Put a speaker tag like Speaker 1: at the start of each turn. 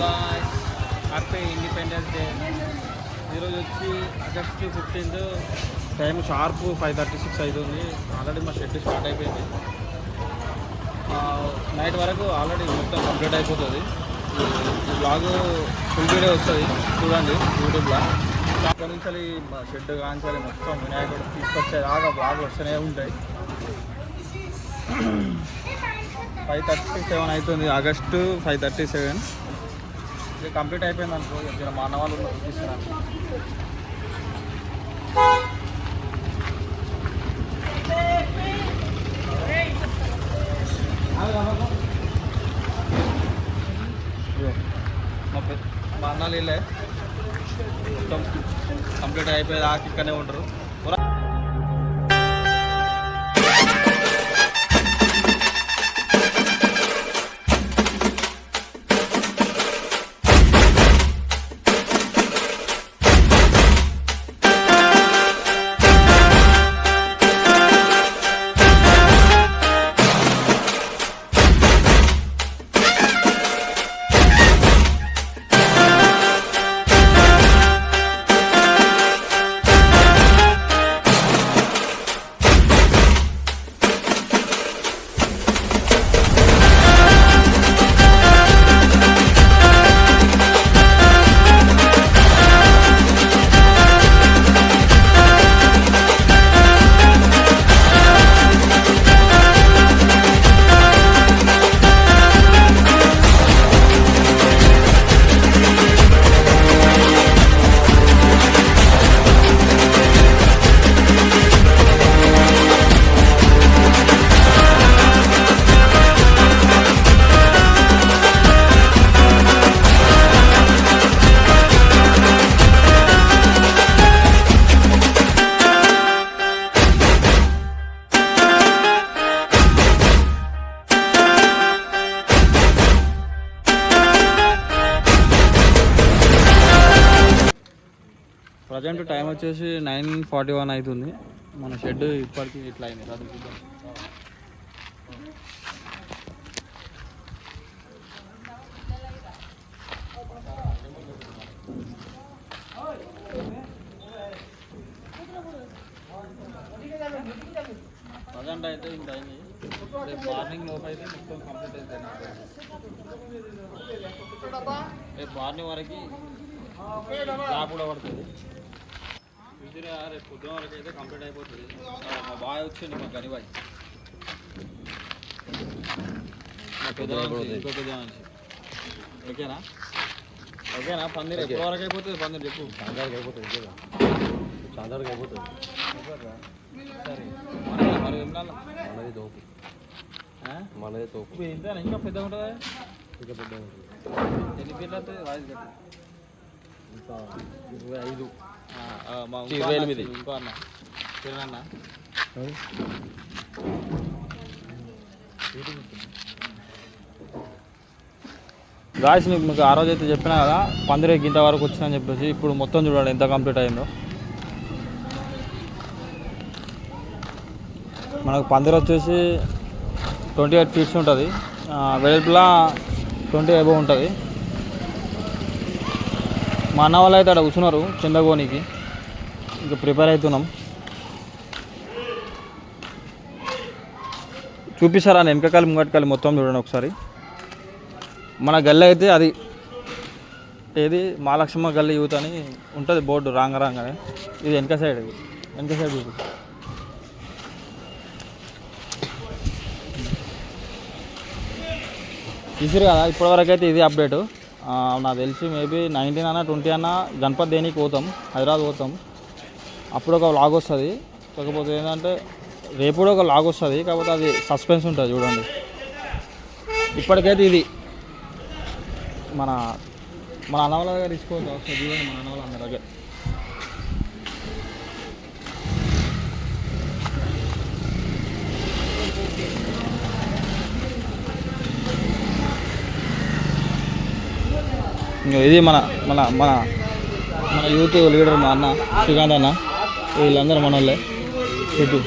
Speaker 1: Guys, happy independence day. ఈరోజు వచ్చి August 15th, time sharp 5:36 అవుతుంది. ఆల్రెడీ మా షెడ్ స్టార్ట్ అయిపోయింది. నైట్ వరకు ఆల్రెడీ మొత్తం కంప్లీట్ అయిపోతుంది. ఈ బ్లాగ్ ఫుల్ వీడియో వస్తుంది, చూడండి యూట్యూబ్లో. అక్కడి నుంచి మా షెడ్ కాంచాలి మొత్తం వినాయకుడు తీసుకొచ్చేదాకా బ్లాగ్ వస్తూనే ఉంటాయి. 5:37 అవుతుంది, ఆగస్టు 5:37. ఇది కంప్లీట్ అయిపోయింది అనుకో. ఇద్దరు మా అన్న వాళ్ళు చూపిస్తున్నాను. మా అన్నలు వెళ్ళే మొత్తం కంప్లీట్ అయిపోయేది ఆకి ఇక్కడనే ఉంటారు. ప్రజెంట్ టైం వచ్చేసి 9:41 అవుతుంది. మన షెడ్ ఇప్పటికి ఇట్లా అయింది. అది చూద్దాం. ప్రజెంట్ అయితే ఇంత అయింది. రేపు మార్నింగ్ లోపు అయితే మొత్తం కంప్లీట్ అవుతుంది. రేపు మార్నింగ్ వరకు జాబ్ కూడా పడుతుంది. రేపు పొద్దున వరకు అయితే కంప్లీట్ అయిపోతుంది. మా బాయ్ వచ్చింది, మా గనిబాయ్, మా పెద్ద ఇంకో పెద్ద మనిషి. ఓకేనా ఓకేనా పందిరి ఎప్పటి వరకు అయిపోతుంది? పందిరి చెప్పు. చాందారికి అయిపోతుంది. చాందారికి అయిపోతుంది. సరే మరి మనది తోపు, మనది తోపు. ఇంతేనా? ఇంకా పెద్దగా ఉంటుందా? ఇంకా పెద్దగా ఉంటుంది. ఎన్ని ఫీట్లు వస్తుంది? వాయిస్ కట్టి 25, 28. ఇంకో అన్న తిరగన్న గాయస్, మీకు ఆ రోజు అయితే చెప్పినా కదా పందిరి గింత వరకు వచ్చిందని చెప్పేసి. ఇప్పుడు మొత్తం చూడండి ఎంత కంప్లీట్ అయిందో. మనకు పందిరి వచ్చేసి 28 ఫీట్స్ ఉంటుంది. వెడల్పులా 20 అబోవ్ ఉంటుంది. మా అన్న వాళ్ళు అయితే అక్కడ కూర్చున్నారు కిందకోనికి. ఇంకా ప్రిపేర్ అవుతున్నాం. చూపిస్తారా వెనకకాలి ముంగటకాలి మొత్తం చూడండి ఒకసారి. మన గల్లీ అయితే అది ఏది మహాలక్ష్మ గల్లీ యూత్ అని ఉంటుంది బోర్డు రాగానే. ఇది వెనక సైడ్, ఇది వెనక సైడ్ చూపి. తీసిరు కదా ఇప్పటివరకు అయితే ఇది అప్డేటు. నాకు తెలిసి మేబీ 19 అన్నా 20 అన్నా గణపతి దేనికి పోతాం, హైదరాబాద్ పోతాం. అప్పుడు ఒక వ్లాగ్ వస్తుంది. కాకపోతే ఏంటంటే రేపు కూడా ఒక వ్లాగ్ వస్తుంది, కాకపోతే అది సస్పెన్స్ ఉంటుంది చూడండి. ఇప్పటికైతే ఇది మన అన్నవాళ్ళ దగ్గర తీసుకోవచ్చు. ఒకసారి చూడండి మన అన్నవాళ్ళు అందరి దగ్గర. ఇది మన మన మన మన యూత్ లీడర్ మా అన్న శ్రీకాంత్ అన్న. వీళ్ళందరూ మన వాళ్ళే. చెప్పు.